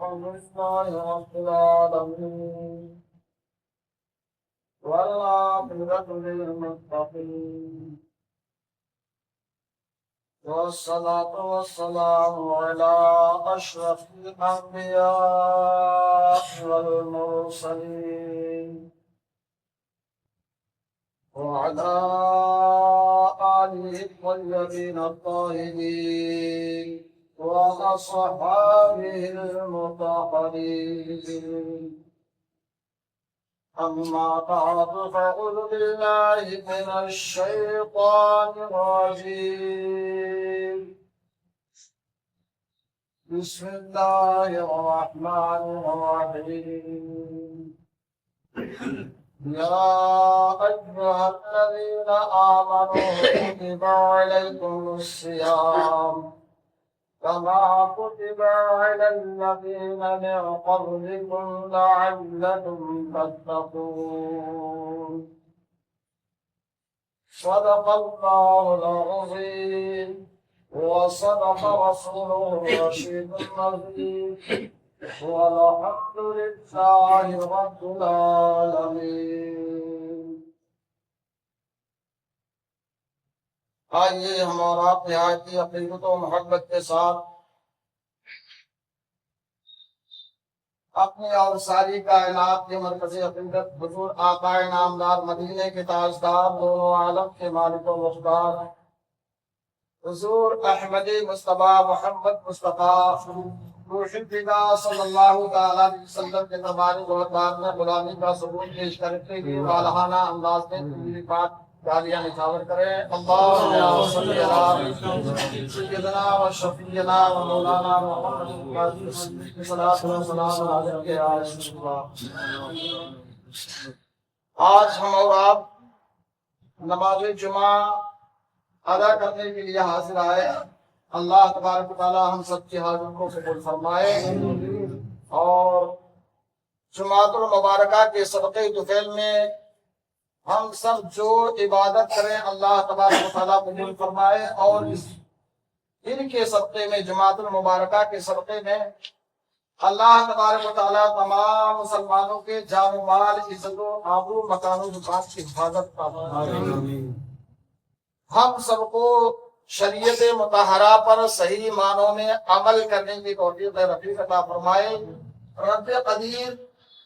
لله رب العالمين والعاقبة للمتقين والصلاة والسلام على أشرف الأنبياء والمرسلين وعلى آله الطيبين الطاهرين وأصحابه المطهرين أما بعد فأعوذ بالله من الشيطان الرجيم بسم الله الرحمن الرحيم يا أيها الذين آمنوا كتب عليكم الصيام كما كتب على الذين من قبلكم لعلكم تتقون صدق الله العظيم وصدق رسوله الرشيد النبي والحمد لله رب العالمين. آئیے ہم اور آپ نہایت کی عقیدت و محبت کے ساتھ اپنی اور ساری کائنات کے مرکز عقیدت حضور آقا نامدار مدینے کے تاجدار دونوں عالم کے مالک و مختار حضور احمد مصطفیٰ محمد مصطفیٰ مرشدنا صلی اللہ تعالیٰ علیہ وسلم کے تبارک و تعالیٰ میں غلامی کا ثبوت پیش کرتے ہوئے والہانہ انداز میں پوری بات جاریہ نچھاور کریں. اللہم صلی اللہ سیدنا و شفیعنا و مولانا محمد صلاۃ و سلام علیہ آج ہم اور آپ نماز جمعہ ادا کرنے کے لیے حاضر آئے. اللہ تبارک و تعالی ہم سب کی حاضر کو قبول فرمائے اور جمعۃ المبارکہ کے صدقہ طفیل میں ہم سب جو عبادت کریں اللہ تبارک و تعالی قبول فرمائے اور ان کے صدقے میں جمعۃ المبارکہ کے صدقے میں اللہ تبارک و تعالی تمام مسلمانوں کے جان و مال عزت و آبرو مکان و مقام کی حفاظت فرمائے. ہم سب کو شریعت مطہرہ پر صحیح معنوں میں عمل کرنے کی توفیق رفیق عطا فرمائے. رب قدیر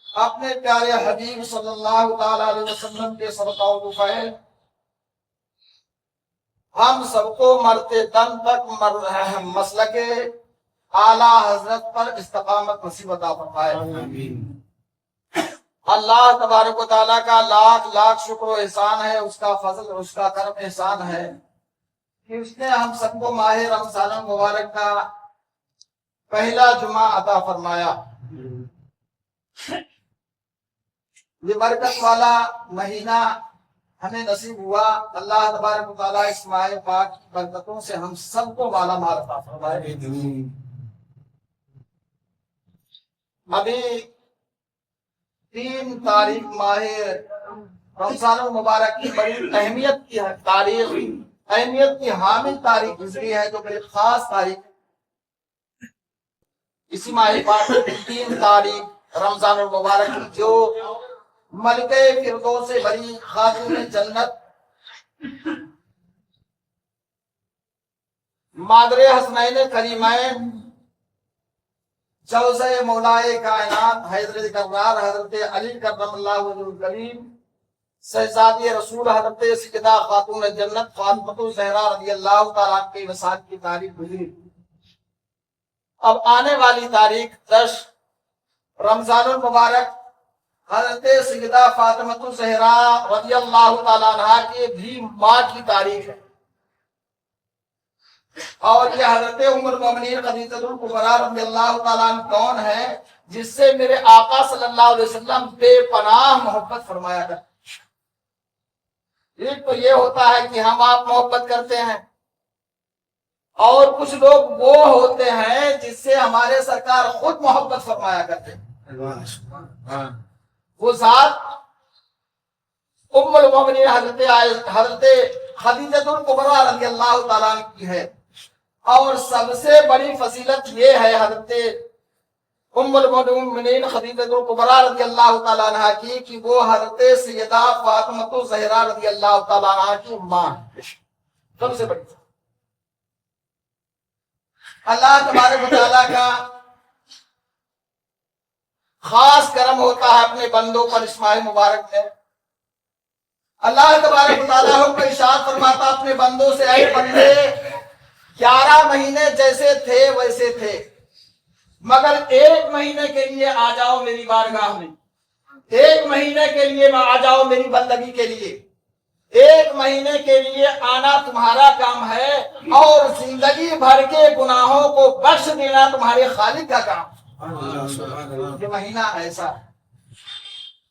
اپنے پیارے حبیب صلی اللہ تعالی علیہ وسلم کے صدقہ و فضل ہم سب کو مرتے دم تک مسلک اعلیٰ حضرت پر استقامت نصیب عطا فرمائے. اللہ تبارک و تعالیٰ کا لاکھ لاکھ شکر و احسان ہے, اس کا فضل اور اس کا کرم احسان ہے کہ اس نے ہم سب کو ماہ رمضان المبارک کا پہلا جمعہ عطا فرمایا. یہ برکت والا مہینہ ہمیں نصیب ہوا. اللہ تبارک و تعالیٰ اس ماہ پاک کی برکتوں سے ہم سب کو مالا مال عطا فرمائے. ابھی 3 تاریخ ماہ رمضان المبارک کی بڑی اہمیت کی تاریخ, اہمیت کی حامل تاریخ گزری ہے جو بڑی خاص تاریخ. اسی ماہ پاک 3 تاریخ رمضان المبارک جو ملکہ فردوس سے بڑی خاتون جنت مادر حسنین کریمین جوزہ مولائے کائنات حضرت کرار حضرت علی کرم اللہ وجہ الکریم شہزادی رسول حضرت سیدہ خاتون جنت فاطمہ الزہرا رضی اللہ تعالیٰ کے وصال کی تاریخ گزری. اب آنے والی تاریخ 10 رمضان المبارک حضرت سیدہ فاطمہ الزہرا رضی اللہ تعالیٰ عنہ کے بھی ماں کی تاریخ ہے اور یہ حضرت ام المؤمنین خدیجہ الکبریٰ رضی اللہ تعالیٰ عنہ کون ہے جس سے میرے آقا صلی اللہ علیہ وسلم بے پناہ محبت فرمایا کرتے. ایک تو یہ ہوتا ہے کہ ہم آپ محبت کرتے ہیں اور کچھ لوگ وہ ہوتے ہیں جس سے ہمارے سرکار خود محبت فرمایا کرتے ہیں. وہ ذات ام المؤمنین حضرت خدیجہ الکبریٰ رضی اللہ تعالیٰ کی ہے اور سب سے بڑی فضیلت یہ ہے حضرت ام المؤمنین خدیجہ کبریٰ رضی اللہ تعالیٰ عنہ کی کہ وہ حضرت سیدہ فاطمہ الزہرا رضی اللہ تعالیٰ عنہ کی ماں سب سے بڑی. اللہ تبارک و تعالیٰ کا خاص کرم ہوتا ہے اپنے بندوں پر اس ماہ مبارک میں. اللہ تبارک و تعالیٰ ہم کو ارشاد فرماتا اپنے بندوں سے اے بندے 11 مہینے جیسے تھے ویسے تھے مگر 1 مہینے کے لیے آ جاؤ میری بارگاہ میں. 1 مہینے کے لیے آ جاؤ میری بندگی کے لیے. 1 مہینے کے لیے آنا تمہارا کام ہے اور زندگی بھر کے گناہوں کو بخش دینا تمہارے خالق کا کام. یہ مہینہ ایسا ہے.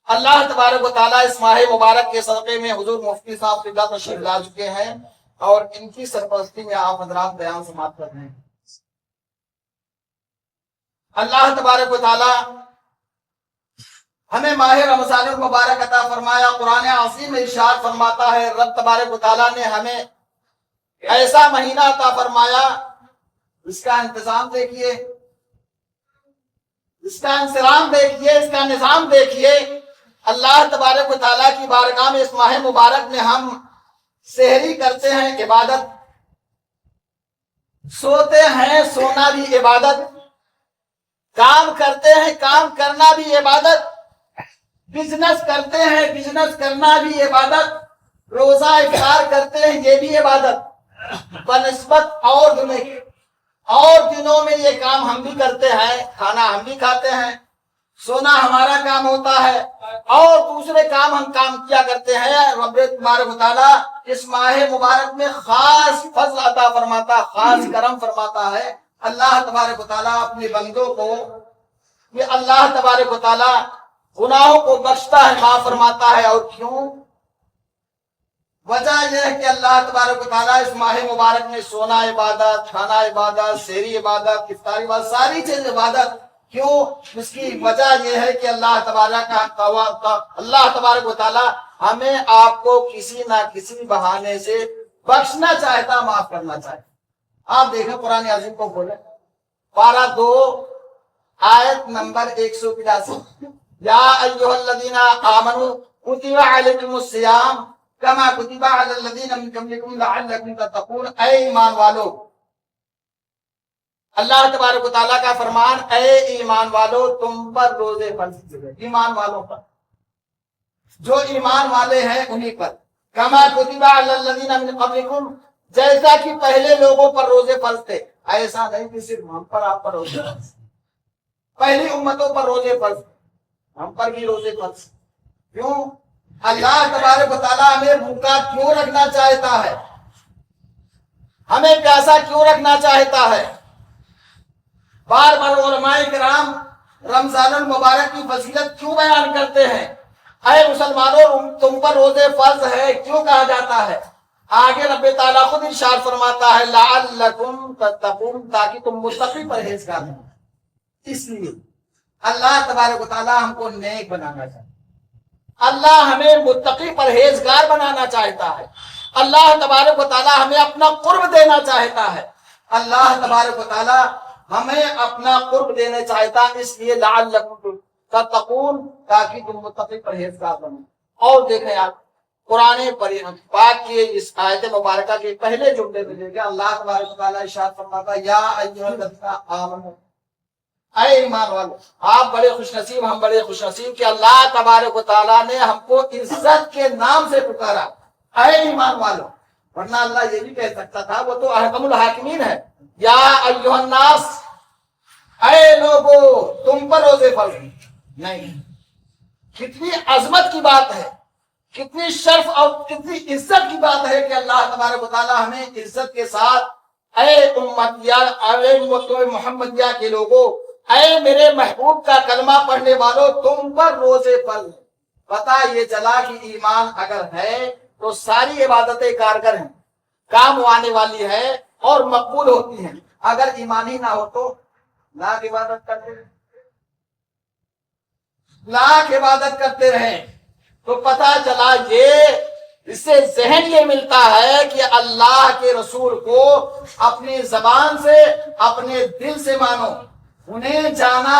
اللہ تبارک و تعالیٰ اس ماہ مبارک کے صدقے میں حضور مفتی صاحب قبلہ تشریف لا چکے ہیں اور ان کی سرپرستی میں آپ حضرات بیان سماعت کر رہے ہیں. اللہ تبارک و تعالیٰ ہمیں ماہ رمضان المبارک عطا فرمایا. قرآن عظیم میں ارشاد فرماتا ہے رب تبارک و تعالیٰ نے ہمیں ایسا مہینہ عطا فرمایا اس کا انتظام دیکھیے, اس کا انسرام دیکھیے, اس کا نظام دیکھیے. اللہ تبارک و تعالیٰ کی بارگاہ میں اس ماہ مبارک میں ہم سحری کرتے ہیں عبادت, سوتے ہیں سونا بھی عبادت, کام کرتے ہیں کام کرنا بھی عبادت, بزنس کرتے ہیں بزنس کرنا بھی عبادت, روزہ افطار کرتے ہیں یہ بھی عبادت. بنسبت اور دنوں میں یہ کام ہم بھی کرتے ہیں, کھانا ہم بھی کھاتے ہیں, سونا ہمارا کام ہوتا ہے اور دوسرے کام ہم کیا کرتے ہیں. رب تبارک و تعالیٰ اس ماہ مبارک میں خاص فضل عطا فرماتا, خاص کرم فرماتا ہے. اللہ تبارک و تعالیٰ اپنے بندوں کو یہ اللہ تبارک و تعالیٰ گناہوں کو بخشتا ہے, معاف فرماتا ہے. اور کیوں؟ وجہ یہ ہے کہ اللہ تبارک و تعالیٰ اس ماہ مبارک میں سونا عبادت, کھانا عبادت, سحری عبادت, افطاری عبادت, ساری چیز عبادت. کیوں؟ اس کی وجہ یہ ہے کہ اللہ تبارک و تعالیٰ ہمیں آپ کو کسی نہ کسی بہانے سے بخشنا چاہتا, معاف کرنا چاہتا. آپ دیکھیں قرآن عظیم کو کھولیں, پارہ 2 آیت نمبر 182. یا ایھا الذین آمنوا کتب علیکم الصیام کما کتب علی الذین من قبلکم لعلکم تتقون. اے ایمان والو, اللہ تبارک و تعالیٰ کا فرمان اے ایمان والو تم پر روزے فرض کیے گئے. ایمان والوں پر, جو ایمان والے ہیں انہی پر. کما کتب علی الذین من قبلکم, جیسا کہ پہلے لوگوں پر روزے فرض تھے. ایسا نہیں کہ صرف ہم پر آپ پر روزے فرض, پہلی امتوں پر روزے فرض, ہم پر بھی روزے فرض. کیوں؟ اللہ تبارک و تعالیٰ ہمیں بھوکا کیوں رکھنا چاہتا ہے, ہمیں پیاسا کیوں رکھنا چاہتا ہے. بار بار علماء کرام رمضان المبارک کی فضیلت کیوں بیان کرتے ہیں؟ اے مسلمانوں تم پر روزے فرض ہے کیوں کہا جاتا ہے؟ آگے رب تعالیٰ خود ارشاد فرماتا ہے لعلکم تتقون, تاکہ تم متقی پرہیزگار ہو. اس لیے اللہ تبارک و تعالیٰ ہم کو نیک بنانا چاہتا ہے, اللہ ہمیں متقی پرہیزگار بنانا چاہتا ہے. اللہ تبارک و تعالیٰ ہمیں اپنا قرب دینا چاہتا ہے. اللہ تبارک و تعالیٰ ہمیں اپنا قرب دینا چاہتا ہے. اس لیے لعلکم تتقون, تاکہ تم متقی پرہیزگار بنو. اور دیکھیں آپ قرآن پاک کے اس آیت مبارکہ کے پہلے جملے میں دیکھیں اللہ تبارک و تعالیٰ ارشاد فرماتا یا ایھا الذین آمنوا, اے ایمان والو. آپ بڑے خوش نصیب, ہم بڑے خوش نصیب کہ اللہ تبارک و تعالیٰ نے ہم کو عزت کے نام سے پکارا, اے ایمان والو. ورنہ اللہ یہ بھی کہہ سکتا تھا, وہ تو احکم الحاکمین ہے. یا ایھا الناس, اے لوگو تم پر روزے فرض نہیں. کتنی عظمت کی بات ہے, کتنی شرف اور کتنی عزت کی بات ہے کہ اللہ تبارک و تعالیٰ ہمیں عزت کے ساتھ اے امتیا, اے امت محمدیہ کے لوگوں, اے میرے محبوب کا کلمہ پڑھنے والوں تم پر روزے فرض. پتہ یہ چلا کہ ایمان اگر ہے تو ساری عبادتیں کارگر ہیں, کام آنے والی ہے اور مقبول ہوتی ہیں. اگر ایمان ہی نہ ہو تو لاکھ عبادت کرتے رہیں, لاکھ عبادت کرتے رہیں تو پتہ چلا یہ اس سے ذہن یہ ملتا ہے کہ اللہ کے رسول کو اپنی زبان سے اپنے دل سے مانو, انہیں جانا,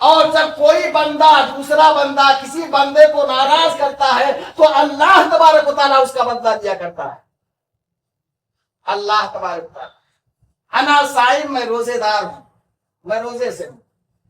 اور جب کوئی بندہ دوسرا بندہ کسی بندے کو ناراض کرتا ہے تو اللہ تبارک و تعالیٰ اس کا بدلہ دیا کرتا ہے. اللہ تبارک و تعالیٰ انا صائم، میں روزے دار ہوں، میں روزے سے ہوں.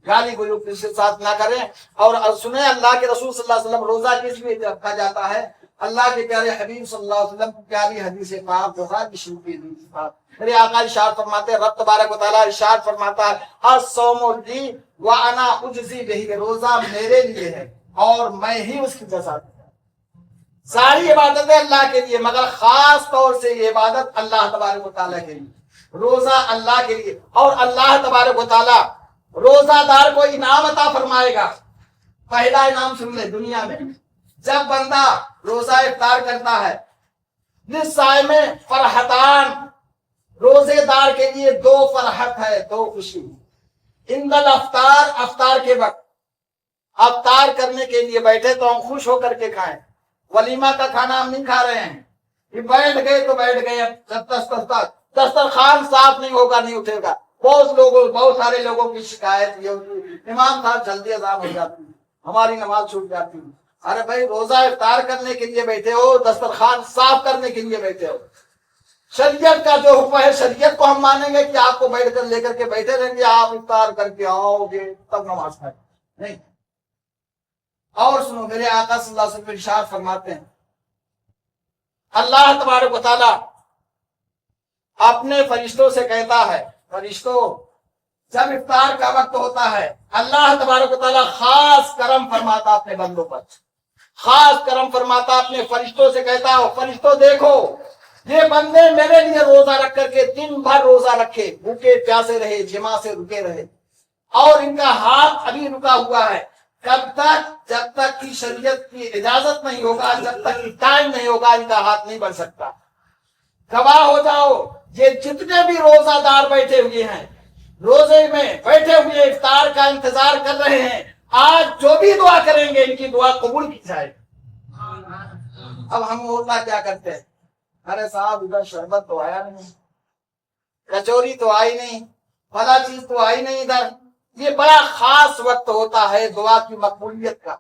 گالی گلوچ کے ساتھ نہ کریں. اور سنیں اللہ کے رسول صلی اللہ علیہ وسلم روزہ کس لیے رکھا جاتا ہے؟ اللہ کے پیارے حبیب صلی اللہ علیہ وسلم کی پیاری حدیث پاک بخاری شریف کی حدیث پاک، میرے آقا ارشاد فرماتے ہیں، رب تبارک و تعالیٰ ارشاد فرماتا ہے، الصوم لی وانا اجزی بہ، روزہ میرے لیے ہے اور میں ہی اس کی جزا دوں. ساری عبادتیں اللہ کے لیے، مگر خاص طور سے یہ عبادت اللہ تبارک و تعالیٰ کے لیے، روزہ اللہ کے لیے. اور اللہ تبارک و تعالیٰ روزہ دار کو انعام عطا فرمائے گا. پہلا انعام سن لے، دنیا میں جب بندہ روزہ افطار کرتا ہے، للصائم فرحتان، روزے دار کے لیے دو فرحت ہے، دو خوشی. عند الافطار، افطار کے وقت افطار کرنے کے لیے بیٹھے تو ہم خوش ہو کر کے کھائیں. ولیمہ کا کھانا ہم نہیں کھا رہے ہیں، یہ بیٹھ گئے تو بیٹھ گئے، اب دسترخوان صاف نہیں ہوگا نہیں اٹھے گا. بہت سارے لوگوں کی شکایت یہ ہوتی ہے، امام صاحب جلدی اذان ہو جاتی ہے، ہماری نماز چھوٹ جاتی ہے. ارے بھائی، روزہ افطار کرنے کے لیے بیٹھے ہو، دسترخوان صاف کرنے کے لیے بیٹھے ہو. شریعت کا جو حکم ہے، شریعت کو ہم مانیں گے کہ آپ کو بیٹھ کر لے کر کے بیٹھے رہیں گے، آپ افطار کر کے آؤ گے تب نماز پڑھیں نہیں. اور سنو، میرے آقا صلی اللہ علیہ وسلم ارشاد فرماتے ہیں، اللہ تبارک و تعالیٰ اپنے فرشتوں سے کہتا ہے، فرشتوں جب افطار کا وقت ہوتا ہے، اللہ تبارک و تعالیٰ خاص کرم فرماتا اپنے بندوں پر، خاص کرم فرماتا اپنے فرشتوں سے کہتا ہو، فرشتوں دیکھو یہ بندے میرے لیے روزہ رکھ کر کے دن بھر روزہ رکھے، بھوکے پیاسے رہے، جماع سے رکے رہے، اور ان کا ہاتھ ابھی رکا ہوا ہے. کب تک؟ جب تک کہ شریعت کی اجازت نہیں ہوگا، جب تک کہ ٹائم نہیں ہوگا، ان کا ہاتھ نہیں بڑھ سکتا. گواہ ہو جاؤ، یہ جتنے بھی روزہ دار بیٹھے ہوئے ہیں، روزے میں بیٹھے ہوئے افطار کا انتظار کر رہے ہیں، آج جو بھی دعا کریں گے ان کی دعا قبول کی جائے. اب ہم ہوتا کیا کرتے ہیں، ارے صاحب ادھر شربت تو آیا نہیں، کچوری تو آئی نہیں، فلاں چیز تو آئی نہیں ادھر. یہ بڑا خاص وقت ہوتا ہے دعا کی مقبولیت کا،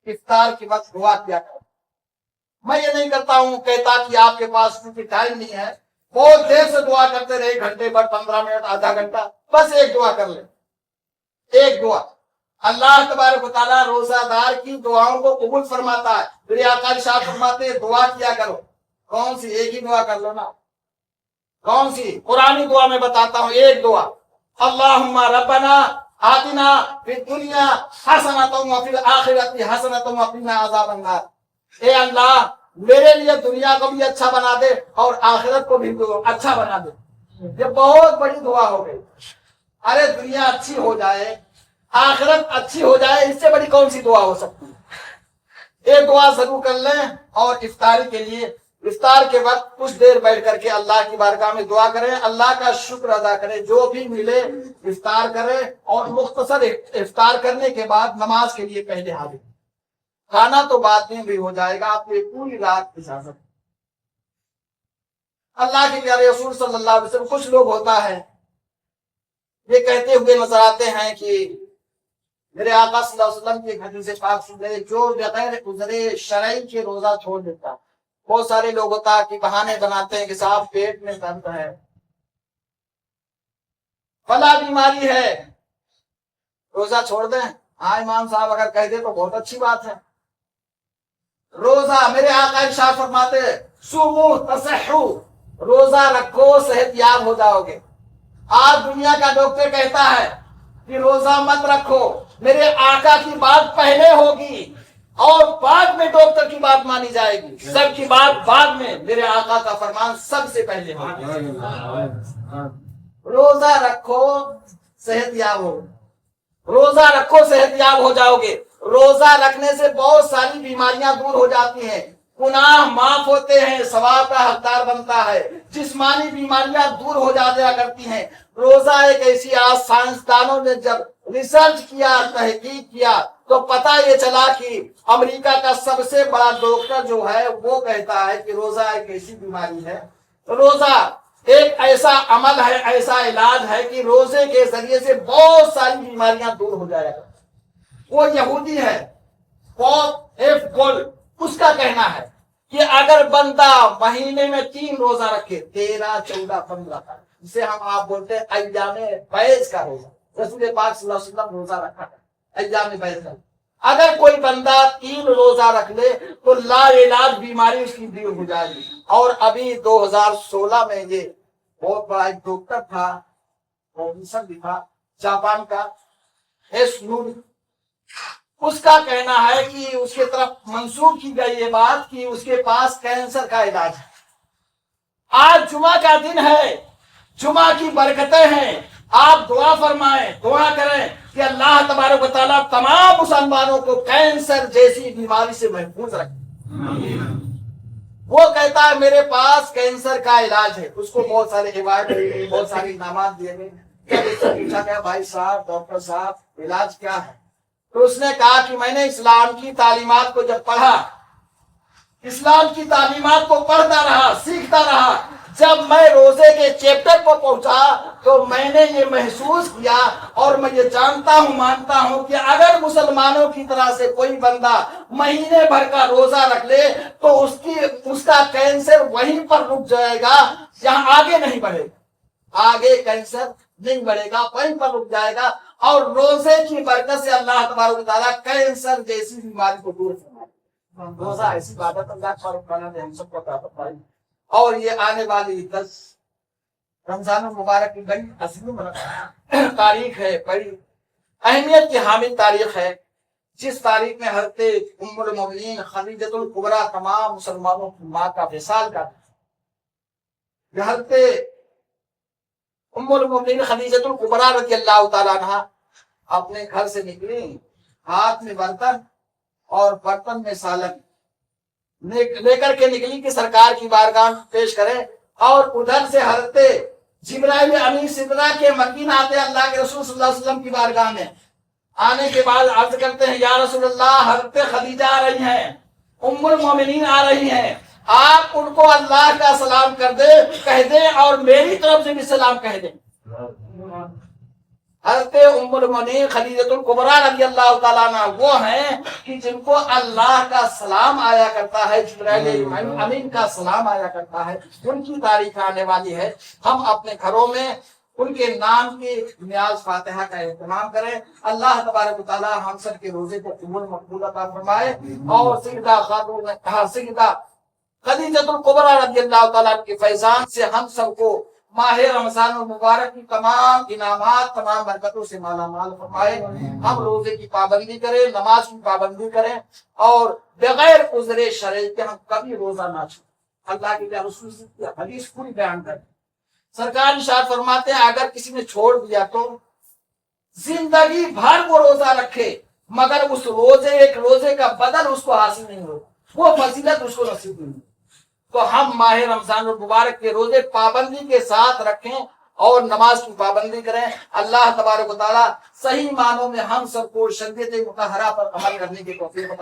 افطار کے وقت دعا کیا کرو. میں یہ نہیں کرتا ہوں کہتا کہ آپ کے پاس کیونکہ ٹائم نہیں ہے، بہت دیر سے دعا کرتے رہے، گھنٹے بھر، 15 منٹ، آدھا گھنٹہ، بس ایک دعا کر لیں، ایک دعا. اللہ تبارک و تعالیٰ روزہ دار کی دعاؤں کو قبول فرماتا ہے. میرے آقا ارشاد فرماتے ہیں، دعا کیا کرو. کون سی؟ ایک ہی دعا کر لو نا. کون سی؟ قرآنی دعا میں بتاتا ہوں، ایک دعا، اللہم ربنا آتنا فی الدنیا حسنۃ وفی الآخرۃ حسنۃ وقنا عذاب النار. اے اللہ میرے لیے دنیا کو بھی اچھا بنا دے اور آخرت کو بھی اچھا بنا دے. یہ بہت بڑی دعا ہو گئی. ارے دنیا اچھی ہو جائے، آخرت اچھی ہو جائے، اس سے بڑی کون سی دعا ہو سکتی ہے؟ ایک دعا ضرور کر لیں. اور افطاری کے لیے افطار کے وقت کچھ دیر بیٹھ کر کے اللہ کی بارگاہ میں دعا کریں، اللہ کا شکر ادا کریں، جو بھی ملے افطار کریں. اور مختصر افطار کرنے کے بعد نماز کے لیے پہلے حاضر. کھانا تو بعد میں بھی ہو جائے گا، آپ کو پوری رات اجازت. اللہ کے پیارے رسول صلی اللہ علیہ وسلم، کچھ لوگ ہوتا ہے یہ کہتے ہوئے نظر آتے ہیں کہ میرے آقا صلی اللہ علیہ وسلم کی حدیث پاک سن لے، جو بغیر عذر شرعی کے روزہ چھوڑ دیتا. بہت سارے لوگ ہوتا ہے کہ بہانے بناتے ہیں کہ صاحب پیٹ میں درد ہے، فلاں بیماری ہے، روزہ چھوڑ دیں. ہاں امام صاحب اگر کہہ دے تو بہت اچھی بات ہے. روزہ میرے آقا ارشاد فرماتے صومو تصحو، روزہ رکھو صحت یاب ہو جاؤ گے. آج دنیا کا ڈاکٹر کہتا ہے کہ روزہ مت رکھو، میرے آقا کی بات پہلے ہوگی اور بعد میں ڈاکٹر کی بات مانی جائے گی. سب کی بات بعد میں، میرے آقا کا فرمان سب سے پہلے ہوگا. روزہ رکھو صحت یاب ہو، روزہ رکھو صحت یاب ہو جاؤ گے. روزہ رکھنے سے بہت ساری بیماریاں دور ہو جاتی ہیں، گناہ معاف ہوتے ہیں، ثواب کا حقدار بنتا ہے، جسمانی بیماریاں دور ہو جایا کرتی ہیں. روزہ ایک ایسی، آج سائنسدانوں نے جب ریسرچ کیا، تحقیق کیا، تو پتہ یہ چلا کہ امریکہ کا سب سے بڑا ڈاکٹر جو ہے وہ کہتا ہے کہ روزہ ایک ایسی بیماری ہے، روزہ ایک ایسا عمل ہے، ایسا علاج ہے کہ روزے کے ذریعے سے بہت ساری بیماریاں دور ہو جایا کرتی. وہ یہودی ہے پوپ ایف گول، اس کا کہنا ہے کہ اگر بندہ مہینے میں 3 روزہ رکھے 13 14 15 جسے ہم آپ بولتے ہیں ایام بیض کا روزہ، رسول پاک صلی اللہ علیہ وسلم روزہ رکھا ہے ایام بیض کا، اگر کوئی بندہ 3 روزہ رکھ لے تو لا علاج بیماری اس کی دور ہو جائے گی۔ اور ابھی 2016 میں یہ بہت بڑا ایک ڈاکٹر تھا، پروفیسر بھی تھا جاپان کا، اس کا کہنا ہے کہ اس کی طرف منسوخ کی گئی یہ بات کہ اس کے پاس کینسر کا علاج ہے۔ آج جمعہ کا دن ہے، جمعہ کی برکتیں ہیں، آپ دعا فرمائیں، دعا کریں کہ اللہ تبارک و تعالیٰ تمام مسلمانوں کو کینسر جیسی بیماری سے محفوظ رکھے۔ وہ کہتا ہے میرے پاس کینسر کا علاج ہے، اس کو بہت سارے عبادت بہت سارے انعامات دیے گئے۔ جب اس سے پوچھا گیا بھائی صاحب ڈاکٹر صاحب علاج کیا ہے، تو اس نے کہا کہ میں نے اسلام کی تعلیمات کو جب پڑھا، اسلام کی تعلیمات کو پڑھتا رہا، سیکھتا رہا، جب میں روزے کے چیپٹر پر پہنچا تو میں نے یہ محسوس کیا اور میں یہ جانتا ہوں مانتا ہوں کہ اگر مسلمانوں کی طرح سے کوئی بندہ مہینے بھر کا روزہ رکھ لے تو اس کا کینسر وہیں پر رک جائے گا، جہاں آگے نہیں بڑھے گا، آگے کینسر نہیں بڑھے گا، وہیں پر رک جائے گا۔ اور روزے کی برکت سے اللہ تبارک و تعالیٰ کینسر جیسی بیماری کو دور فرمائے۔ روزہ ایسی عبادت اللہ تبارک و تعالیٰ نے ہم سب کو عطا فرمائی۔ اور یہ آنے والی 10 رمضان المبارک کی بڑی عظیم تاریخ ہے، بڑی اہمیت کی حامل تاریخ ہے، جس تاریخ میں حضرت ام المؤمنین خدیجۃ الکبریٰ تمام مسلمانوں کی ماں کا وصال کا تھا۔ حضرت ام المؤمنین خدیجۃ الکبریٰ رضی اللہ تعالیٰ عنہا اپنے گھر سے نکلی، ہاتھ میں برتن اور برتن میں سالن لے کر کے نکلی کہ سرکار کی بارگاہ پیش کریں، اور ادھر سے حضرت جبرائیل امین سدرہ کے مکین آتے اللہ کے رسول صلی اللہ علیہ وسلم کی بارگاہ میں، آنے کے بعد عرض کرتے ہیں یا رسول اللہ حضرت خدیجہ آ رہی ہیں، ام المومنین آ رہی ہیں، آپ ان کو اللہ کا سلام کہہ دیں اور میری طرف سے بھی سلام کہہ دیں۔ حضرت ام المؤمنین خدیجۃ الکبریٰ رضی اللہ تعالیٰ عنہ وہ ہیں کہ جن کو اللہ کا سلام آیا کرتا ہے، جبرائیل امین کا سلام آیا کرتا ہے، ان کی تاریخ آنے والی ہے۔ ہم اپنے گھروں میں ان کے نام کی نیاز فاتحہ کا اہتمام کریں۔ اللہ تبارک و تعالیٰ ہم سب کے روزے کو قبول مقبول عطا فرمائے، اور سیدہ خدیجۃ الکبریٰ رضی اللہ تعالیٰ کے فیضان سے ہم سب کو ماہ رمضان المبارک کی تمام انعامات تمام برکتوں سے مالا مال فرمائے۔ ہم روزے کی پابندی کریں، نماز کی پابندی کریں، اور بغیر عذر شرعی کے ہم کبھی روزہ نہ چھوڑیں۔ اللہ کے رسول کی حدیث پوری بیان کریں، سرکار ارشاد فرماتے ہیں اگر کسی نے چھوڑ دیا تو زندگی بھر وہ روزہ رکھے مگر اس ایک روزے کا بدل اس کو حاصل نہیں ہو، وہ فضیلت اس کو نصیب نہیں۔ تو ہم ماہ رمضان المبارک کے روزے پابندی کے ساتھ رکھیں اور نماز کی پابندی کریں۔ اللہ تبارک و تعالیٰ صحیح معنوں میں ہم سب کو شریعت مطہرہ پر عمل کرنے کی توفیق عطا